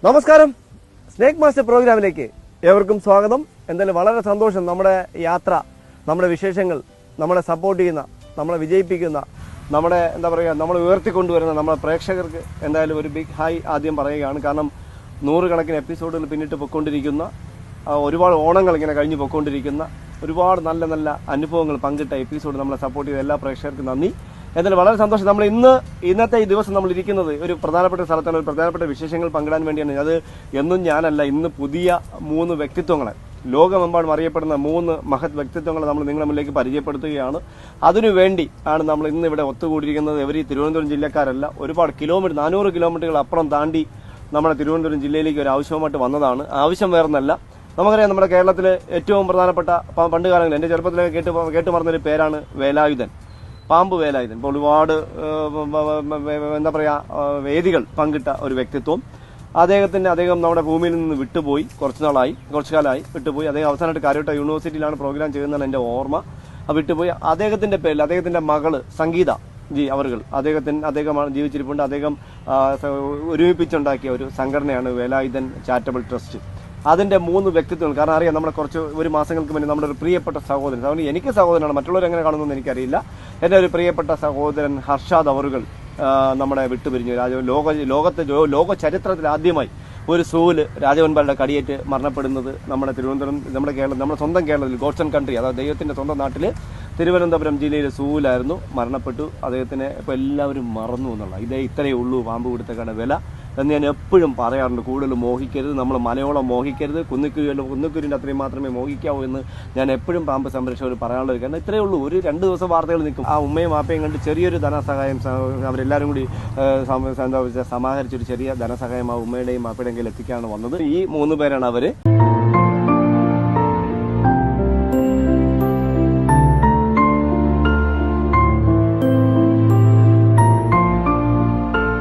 നമസ്കാരം, snake master പ്രോഗ്രാമിലേക്ക് ഏവർക്കും സ്വാഗതം. എന്തായാലും വളരെ സന്തോഷം. നമ്മുടെ യാത്ര, നമ്മുടെ വിശേഷങ്ങൾ, നമ്മളെ സപ്പോർട്ട് ചെയ്യുന്ന, നമ്മളെ വിജയിപ്പിക്കുന്ന, നമ്മുടെ നമ്മൾ ഉയർത്തിക്കൊണ്ടുവരുന്ന നമ്മുടെ പ്രേക്ഷകർക്ക് എന്തായാലും ഒരു ബിഗ് ഹായ് ആദ്യം പറയുകയാണ്. കാരണം 100 കണക്കിന് എപ്പിസോഡുകൾ പിന്നിട്ട് പൊയ്ക്കൊണ്ടിരിക്കുന്ന, ഒരുപാട് ഓണങ്ങൾ ഇങ്ങനെ കഴിഞ്ഞ് പൊയ്ക്കൊണ്ടിരിക്കുന്ന, ഒരുപാട് നല്ല നല്ല അനുഭവങ്ങൾ പങ്കിട്ട എപ്പിസോഡ് നമ്മളെ സപ്പോർട്ട് ചെയ്ത എല്ലാ പ്രേക്ഷകർക്കും നന്ദി. എന്തായാലും വളരെ സന്തോഷം. നമ്മൾ ഇന്നത്തെ ഈ ദിവസം നമ്മൾ ഇരിക്കുന്നത് ഒരു പ്രധാനപ്പെട്ട സ്ഥലത്താണ്, ഒരു പ്രധാനപ്പെട്ട വിശേഷങ്ങൾ പങ്കിടാൻ വേണ്ടിയാണ്. അത് എന്നും ഞാനല്ല, ഇന്ന് പുതിയ 3 വ്യക്തിത്വങ്ങളെ, ലോകമെമ്പാടും അറിയപ്പെടുന്ന 3 മഹത് വ്യക്തിത്വങ്ങളെ നമ്മൾ നിങ്ങളുടെ മുന്നിലേക്ക് പരിചയപ്പെടുത്തുകയാണ്. അതിനുവേണ്ടി ആണ് നമ്മൾ ഇന്ന് ഇവിടെ ഒത്തുകൂടിയിരിക്കുന്നത്. ഇവർ ഈ തിരുവനന്തപുരം ജില്ലക്കാരല്ല, ഒരുപാട് 400 കിലോമീറ്ററുകൾ അപ്പുറം താണ്ടി നമ്മുടെ തിരുവനന്തപുരം ജില്ലയിലേക്ക് ഒരു ആവശ്യമായിട്ട് വന്നതാണ്. ആവശ്യം വേറൊന്നല്ല, നമുക്കറിയാം നമ്മുടെ കേരളത്തിലെ ഏറ്റവും പ്രധാനപ്പെട്ട പണ്ട് കാലങ്ങളിൽ എൻ്റെ ചെറുപ്പത്തിലേക്ക് കേട്ടു മറന്നൊരു പേരാണ് വേലായുധൻ, പാമ്പ് വേലായുധൻ. ഇപ്പോൾ ഒരുപാട് വേദികൾ പങ്കിട്ട ഒരു വ്യക്തിത്വം. അദ്ദേഹം നമ്മുടെ ഭൂമിയിൽ നിന്ന് വിട്ടുപോയി, കുറച്ചു കാലമായി വിട്ടുപോയി. അദ്ദേഹം അവസാനമായിട്ട് കാര്യവട്ട യൂണിവേഴ്സിറ്റിയിലാണ് പ്രോഗ്രാം ചെയ്യുന്നതാണ് എൻ്റെ ഓർമ്മ. വിട്ടുപോയി. അദ്ദേഹത്തിന്റെ പേരിൽ അദ്ദേഹത്തിന്റെ മകള് സംഗീത ജി അവർകൾ, അദ്ദേഹമാണ് ജീവിച്ചിരിപ്പുണ്ട്. അദ്ദേഹം ഒരുമിപ്പിച്ചുണ്ടാക്കിയ ഒരു സംഘടനയാണ് വേലായുധൻ ചാരിറ്റബിൾ ട്രസ്റ്റ്. അതിന്റെ 3 വ്യക്തിത്വങ്ങൾ. കാരണം അറിയാം, നമ്മുടെ ഒരു മാസങ്ങൾക്ക് മുന്നേ നമ്മുടെ ഒരു പ്രിയപ്പെട്ട സഹോദരൻ, എനിക്ക് സഹോദരനാണ്, മറ്റുള്ളവർ എങ്ങനെ കാണുന്നതെന്ന് എനിക്കറിയില്ല, എൻ്റെ ഒരു പ്രിയപ്പെട്ട സഹോദരൻ ഹർഷാദ് അവറുകൾ നമ്മളെ വിട്ടുപിരിഞ്ഞു. ലോക ചരിത്രത്തിൽ ആദ്യമായി ഒരു സൂല് രാജവൻപാലയുടെ കടിയേറ്റ് മരണപ്പെടുന്നത് നമ്മുടെ തിരുവനന്തപുരം, നമ്മുടെ കേരളം, നമ്മുടെ സ്വന്തം കേരളത്തിൽ, ഗോഡ്സൺ കൺട്രി, അതായത് ദൈവത്തിന്റെ സ്വന്തം നാട്ടിൽ തിരുവനന്തപുരം ജില്ലയിലെ സൂവിലായിരുന്നു മരണപ്പെട്ടു. അദ്ദേഹത്തിനെ ഇപ്പോൾ എല്ലാവരും മറന്നു എന്നുള്ള ഇത്രയേ ഉള്ളൂ പാമ്പ് കൊടുത്തേക്കാണ് വില എന്ന് ഞാൻ എപ്പോഴും പറയാറുണ്ട്. കൂടുതൽ മോഹിക്കരുത്, നമ്മൾ മനയോളം മോഹിക്കരുത്, കുന്നിക്കുരിൻ്റെ അത്രയും മാത്രമേ മോഹിക്കാവൂ എന്ന് ഞാൻ എപ്പോഴും പാമ്പ് സംരക്ഷകർ പറയാനുള്ളത്. കാരണം ഇത്രയേ ഉള്ളൂ, ഒരു 2 ദിവസം വാർത്തകൾ നിൽക്കും. ആ ഉമ്മയും വാപ്പയും കണ്ട് ചെറിയൊരു ധനസഹായം അവരെല്ലാവരും കൂടി സമാഹരിച്ചൊരു ചെറിയ ധനസഹായം ആ ഉമ്മയുടെയും വാപ്പയുടെയും കയ്യിൽ എത്തിക്കാണ് വന്നത്. ഈ 3 പേരാണ് അവര്.